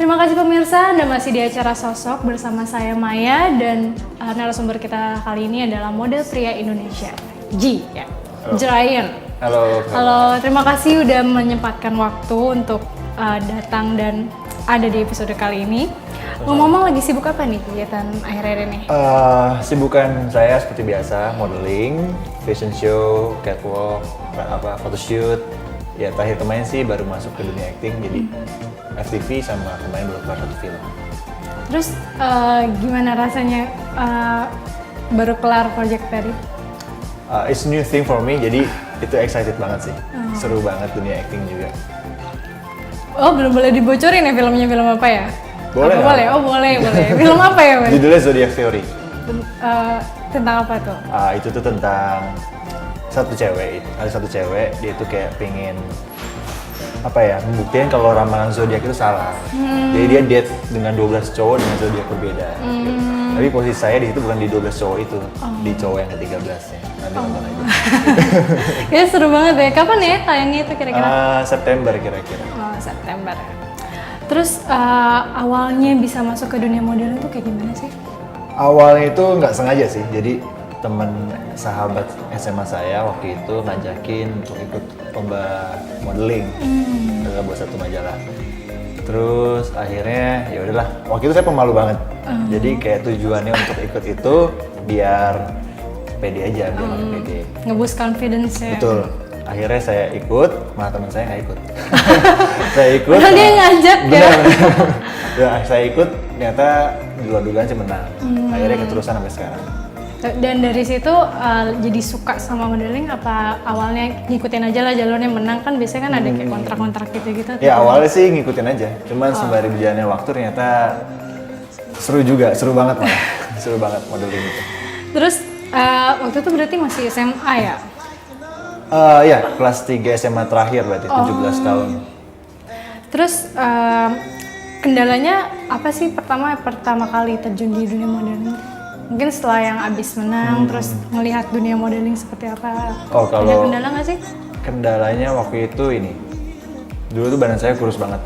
Terima kasih pemirsa, Anda masih di acara Sosok bersama saya Maya dan narasumber kita kali ini adalah model pria Indonesia, Ji, ya. Giant. Halo. Halo, terima kasih udah menyempatkan waktu untuk datang dan ada di episode kali ini. Ngomong-ngomong lagi sibuk apa nih kegiatan akhir-akhir ini? Sibukan saya seperti biasa, modeling, fashion show, catwalk, photoshoot. Ya terakhir kemarin sih baru masuk ke dunia acting, jadi FTV sama kemarin baru keluar satu film. Terus gimana rasanya baru kelar project tadi? It's new thing for me, jadi itu excited banget sih. Seru banget dunia acting juga. Oh, belum boleh dibocorin ya filmnya, film apa ya? Boleh. Boleh. Oh, boleh. Film apa ya, Mas? Judulnya Zodiac Theory. Tentang apa tuh? Itu tuh tentang ada satu cewek, dia tuh kayak pengen membuktikan kalau ramalan zodiak itu salah. Jadi dia date dengan 12 cowok dengan zodiak berbeda. Gitu. Tapi posisi saya di situ bukan di 12 cowok itu, di cowok yang ke-13 ya. Nanti nonton aja. Ya seru banget ya. Kapan ya tayangnya itu kira-kira? September kira-kira. Oh, September. Terus awalnya bisa masuk ke dunia modeling tuh kayak gimana sih? Awalnya itu nggak sengaja sih. Jadi teman sahabat SMA saya waktu itu ngajakin untuk ikut lomba modeling buat satu majalah. Terus akhirnya ya udahlah. Waktu itu saya pemalu banget. Jadi kayak tujuannya untuk ikut itu biar pede aja, biar pede. Nge-boost confidence ya. Betul. Akhirnya saya ikut, malah teman saya nggak ikut. Saya ikut. Padahal dia ngajak ya. Ya, saya ikut, ternyata di luar dugaan sih menang. Akhirnya keterusan sampai sekarang. Dan dari situ jadi suka sama modeling apa awalnya ngikutin aja lah jalurnya menang kan biasanya kan ada kayak kontrak-kontrak gitu-gitu. Ya awalnya sih ngikutin aja, cuman sembari berjalannya waktu ternyata seru banget malah. Seru banget modeling itu. Terus waktu itu berarti masih SMA ya? Ya, kelas 3 SMA terakhir berarti, 17 tahun. Terus kendalanya apa sih pertama kali terjun di dunia modeling? Mungkin setelah yang abis menang, terus ngelihat dunia modeling seperti apa? Oh, kalau ada kendala nggak sih? Kendalanya waktu itu ini, dulu tuh badan saya kurus banget.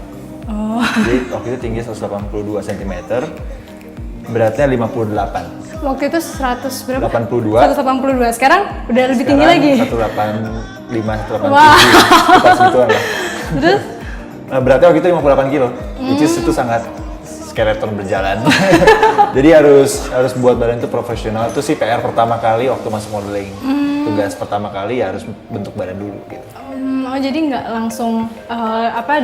Oh. Jadi waktu itu tinggi 182 cm, beratnya 58. Waktu itu 100 berapa? 82. 182. Sekarang udah lebih tinggi lagi? 185, 187. Wah. Sekitar segituan lah. Terus? Beratnya waktu itu 58 kilo, which is itu sangat skeleton berjalan. Jadi harus buat badan itu profesional. Itu sih PR pertama kali waktu masuk modeling. Tugas pertama kali ya harus bentuk badan dulu gitu. Oh jadi nggak langsung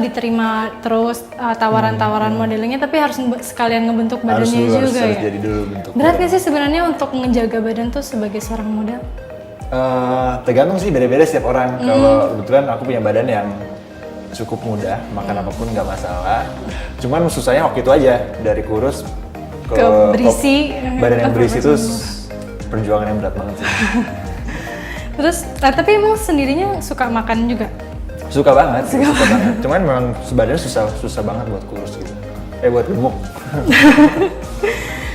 diterima terus tawaran-tawaran modelingnya, tapi harus sekalian ngebentuk badannya juga ya? Harus jadi dulu bentuk. Berat nggak sih sebenarnya untuk menjaga badan tuh sebagai seorang model? Tergantung sih, beda-beda setiap orang. Kalau kebetulan aku punya badan yang cukup mudah, makan apapun nggak masalah. Cuman susahnya waktu itu aja, dari kurus ke berisi. Badan yang berisi itu perjuangan yang berat banget sih. Terus, tapi emang sendirinya suka makan juga? Suka banget. Cuman memang sebenarnya susah banget buat kurus gitu. Buat gemuk.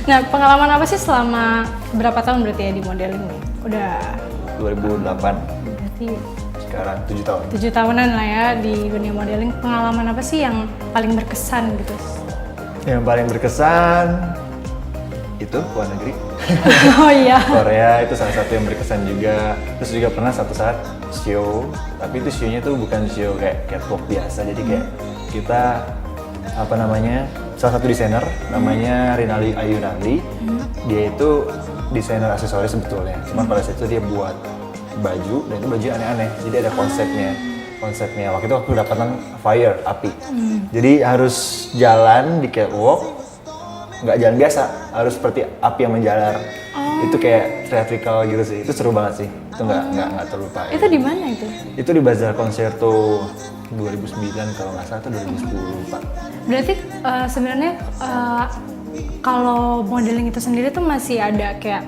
Nah, pengalaman apa sih selama berapa tahun berarti ya di modeling nih? Udah 2008. Berarti sekarang 7 tahun. 7 tahunan lah ya di dunia modeling. Pengalaman apa sih yang paling berkesan gitu? Yang paling berkesan itu luar negeri. Oh iya. Korea itu salah satu yang berkesan juga. Terus juga pernah satu saat show, tapi itu show-nya tuh bukan show kayak catwalk biasa. Jadi kayak kita salah satu desainer namanya Rinaldi Ayunardi. Dia itu desainer aksesoris sebetulnya. Cuma pada saat itu dia buat baju, dan itu baju aneh-aneh. Jadi ada konsepnya waktu itu aku dapatan fire, api. Jadi harus jalan di catwalk, nggak jalan biasa, harus seperti api yang menjalar. Itu kayak theatrical gitu sih. Itu seru banget sih. Itu nggak terlupa. Itu di mana itu? Itu di Bazar Concerto 2009 kalau nggak salah, atau 2010 Pak. Berarti sebenarnya kalau modeling itu sendiri tuh masih ada kayak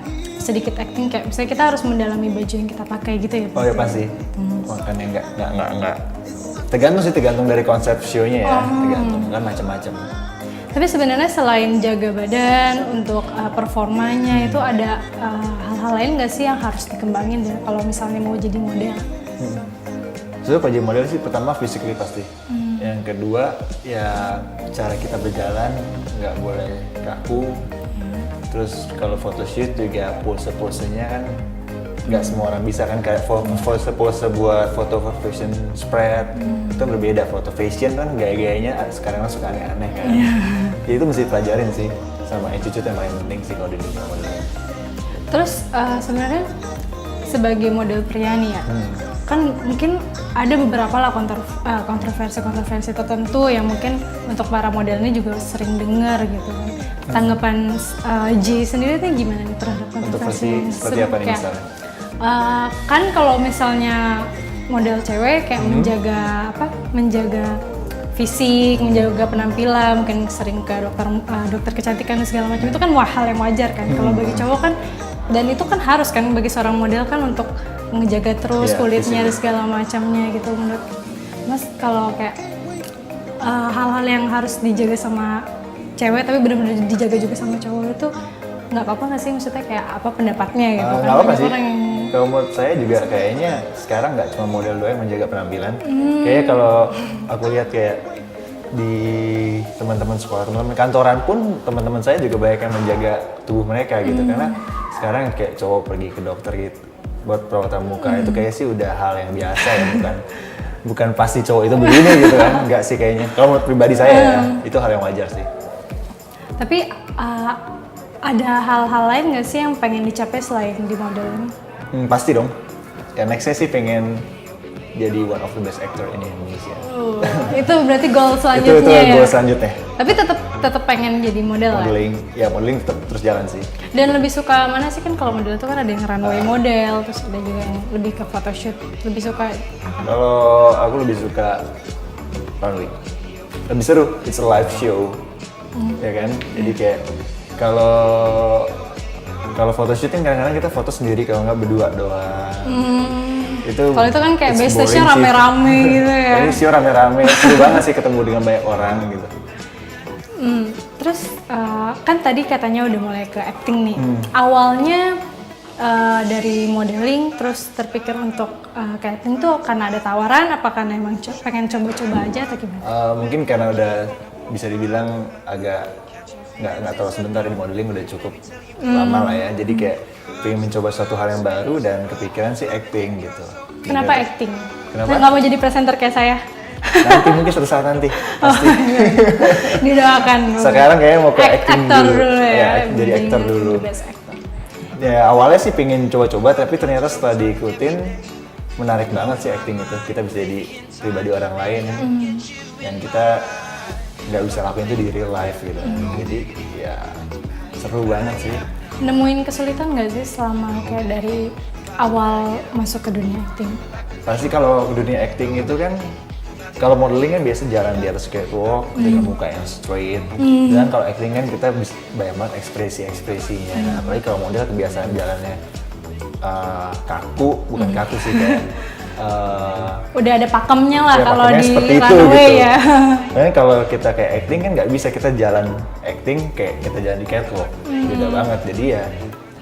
sedikit acting, kayak misalnya kita harus mendalami baju yang kita pakai gitu ya? Oh ya pasti. Makanya nggak. Tergantung dari konsep show-nya ya. Tergantung kan macam-macam. Tapi sebenarnya selain jaga badan untuk performanya itu ada hal-hal lain nggak sih yang harus dikembangin ya kalau misalnya mau jadi model? Kalau jadi model sih pertama physically pasti. Yang kedua ya cara kita berjalan nggak boleh kaku. Terus kalau photoshoot juga pose-posenya kan nggak semua orang bisa kan, kayak pose-pose buat foto fashion spread itu berbeda. Foto fashion kan gaya-gayanya sekarang suka aneh-aneh kan. Jadi itu mesti pelajarin sih, sama attitude yang paling penting sih kalau di dunia modeling. Terus sebenarnya sebagai model pria nih ya, kan mungkin ada beberapa lah kontroversi tertentu yang mungkin untuk para model ini juga sering dengar gitu kan. Tanggapan J sendiri tuh gimana nih terhadap kontroversi? Seperti apa nih misalnya? Kan kalau misalnya model cewek kayak menjaga fisik, menjaga penampilan, mungkin sering ke dokter kecantikan dan segala macam, itu kan hal yang wajar kan. Kalau bagi cowok kan, dan itu kan harus kan bagi seorang model kan untuk menjaga terus kulitnya dan segala macamnya gitu. Menurut Mas, kalau kayak hal-hal yang harus dijaga sama cewek tapi benar-benar dijaga juga sama cowok itu nggak apa-apa nggak sih? Maksudnya kayak apa pendapatnya gitu? Nggak apa-apa sih. Kalau menurut saya juga kayaknya sekarang nggak cuma model doang yang menjaga penampilan. Kayaknya kalau aku lihat kayak di teman-teman sekolah, teman-teman kantoran pun teman-teman saya juga banyak yang menjaga tubuh mereka gitu. Karena sekarang kayak cowok pergi ke dokter gitu buat perawatan muka itu kayak sih udah hal yang biasa ya, bukan pasti cowok itu begini gitu kan. Nggak sih kayaknya. Kalau menurut pribadi saya ya, itu hal yang wajar sih. Tapi ada hal-hal lain nggak sih yang pengen dicapai selain di model ini? Pasti dong. Ya next saya sih pengen jadi one of the best actor in Indonesia. Itu berarti goal selanjutnya itu ya? goal selanjutnya. Tapi tetap pengen jadi model modeling, ya? Ya modeling tetap terus jalan sih. Dan lebih suka mana sih, kan kalau model itu kan ada yang runway model, terus ada juga yang lebih ke photoshoot. Lebih suka apa? Kalau aku lebih suka runway. Lebih seru, it's a live show. Ya kan? Jadi kayak kalau photoshooting kadang-kadang kita foto sendiri, kalau nggak berdua doang. Kalau itu kan kayak backstage-nya rame-rame gitu ya. Ini show rame-rame, seru banget sih ketemu dengan banyak orang gitu. Terus kan tadi katanya udah mulai ke acting nih. Awalnya dari modeling terus terpikir untuk ke acting tuh karena ada tawaran, apa karena emang pengen coba-coba aja atau gimana? Mungkin karena udah bisa dibilang agak nggak terlalu sebentar di modeling, udah cukup lama lah ya. Jadi kayak pengen mencoba suatu hal yang baru dan kepikiran sih acting gitu. Kenapa acting? Kenapa? Nggak mau jadi presenter kayak saya? Nanti mungkin suatu saat nanti pasti. Didoakan. Sekarang kayaknya mau ke acting dulu ya. Jadi aktor dulu. Ya awalnya sih pengen coba-coba, tapi ternyata setelah diikutin menarik banget sih acting itu. Kita bisa jadi pribadi orang lain yang kita nggak bisa lakuin itu di real life gitu. Jadi ya seru banget sih. Nemuin kesulitan nggak sih selama kayak dari awal masuk ke dunia acting? Pasti kalau dunia acting itu kan, kalau modeling kan biasa jalan di atas catwalk dengan muka yang straight. Dan kalau acting kan kita bisa banyak banget ekspresi-ekspresinya. Apalagi kalau model kebiasaan jalannya kaku, bukan kaku sih kayak udah ada pakemnya lah ya, kalau di seperti itu, runway gitu. ya. Karena kalau kita kayak acting kan nggak bisa kita jalan acting kayak kita jalan di catwalk, beda banget. Jadi ya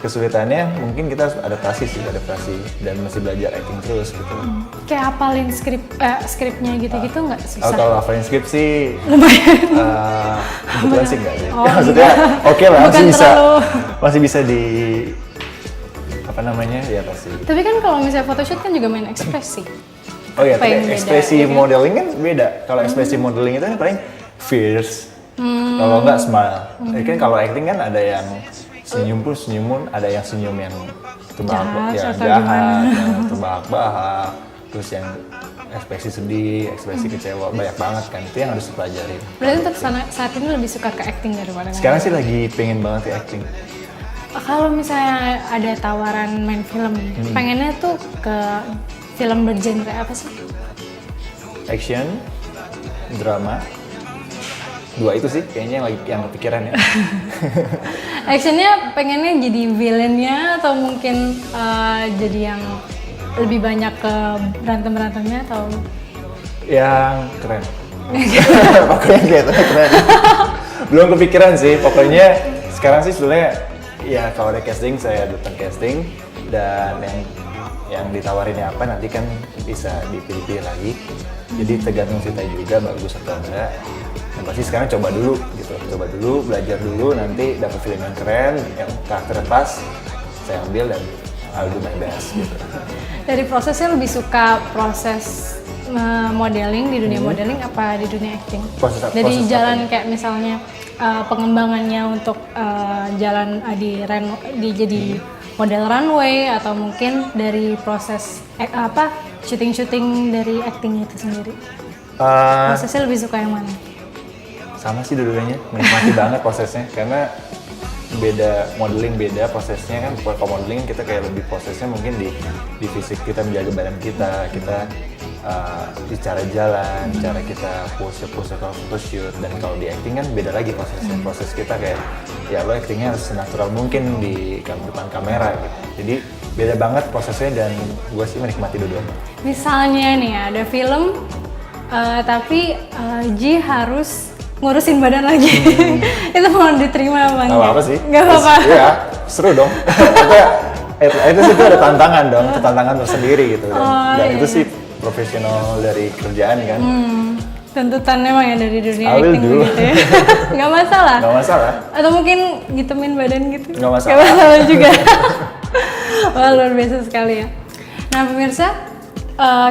kesulitannya mungkin kita harus adaptasi dan masih belajar acting terus gitu. Kayak hafalin skripnya gitu-gitu nggak susah? Kalau hafalin skrip sih kebetulan sih nggak sih. Oh, Maksudnya oke lah, bukan masih bisa di apa namanya ya pasti. Tapi kan kalau misalnya photoshoot kan juga main ekspresi. Oh iya, tapi Beda, ekspresi ya kan? modeling kan beda. Kalau ekspresi modeling itu kan paling fierce, kalau nggak smile. Ya kan kalau acting kan ada yang senyum pun senyumun, ada yang senyum yang Jahat, jahat, yang terbahak-bahak, terus yang ekspresi sedih, ekspresi kecewa, banyak banget kan. Itu yang harus dipelajari. Berarti untuk saat ini lebih suka ke acting daripada Sekarang sih lagi pengen banget ke acting. Kalau misalnya ada tawaran main film, pengennya tuh ke film bergenre apa sih? Action, drama, dua itu sih kayaknya yang kepikiran ya. Actionnya pengennya jadi villainnya atau mungkin jadi yang lebih banyak ke berantem-berantemnya atau? Yang keren. Pokoknya kayak keren. Belum kepikiran sih, pokoknya sekarang sih sebenarnya ya kalau ada casting saya datang casting, dan yang yang ditawarinnya apa nanti kan bisa dipilih-pilih lagi. Jadi tergantung cerita juga bagus atau enggak. Yang pasti sekarang coba dulu gitu, coba dulu, belajar dulu, nanti dapat film yang keren, yang karakternya pas, saya ambil dan I'll do my best gitu. Dari prosesnya lebih suka proses modeling di dunia modeling apa di dunia acting? Dari proses jalan kayak misalnya pengembangannya untuk jalan di jadi model runway atau mungkin dari proses syuting dari actingnya itu sendiri. Prosesnya lebih suka yang mana? Sama sih dua-duanya, menikmati banget prosesnya karena beda modeling beda prosesnya kan. Kalau modeling kita kayak lebih prosesnya mungkin di fisik kita, menjaga badan kita di cara jalan, cara kita pose kalau photoshoot. Dan kalau di acting kan beda lagi prosesnya. Proses kita kayak ya lo actingnya harus senatural mungkin di depan kamera gitu. Jadi beda banget prosesnya dan gue sih menikmati dua-duanya. Misalnya nih ada film tapi Ji harus ngurusin badan lagi. Itu mau diterima apa enggak? Gak apa-apa sih. Gak apa-apa. Iya, seru dong. itu ada tantangan dong, itu tantangan tersendiri gitu. Dan itu sih profesional dari kerjaan kan. Tuntutan emang ya dari dunia I will acting do. gitu ya. Gak masalah. Gak masalah. Atau mungkin ngitemin badan gitu. Gak masalah. Gak masalah juga. Wah, luar biasa sekali ya. Nah pemirsa,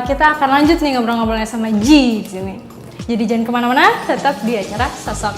kita akan lanjut nih ngobrol-ngobrolnya sama Ji di sini. Jadi jangan kemana-mana, tetap di acara Sosok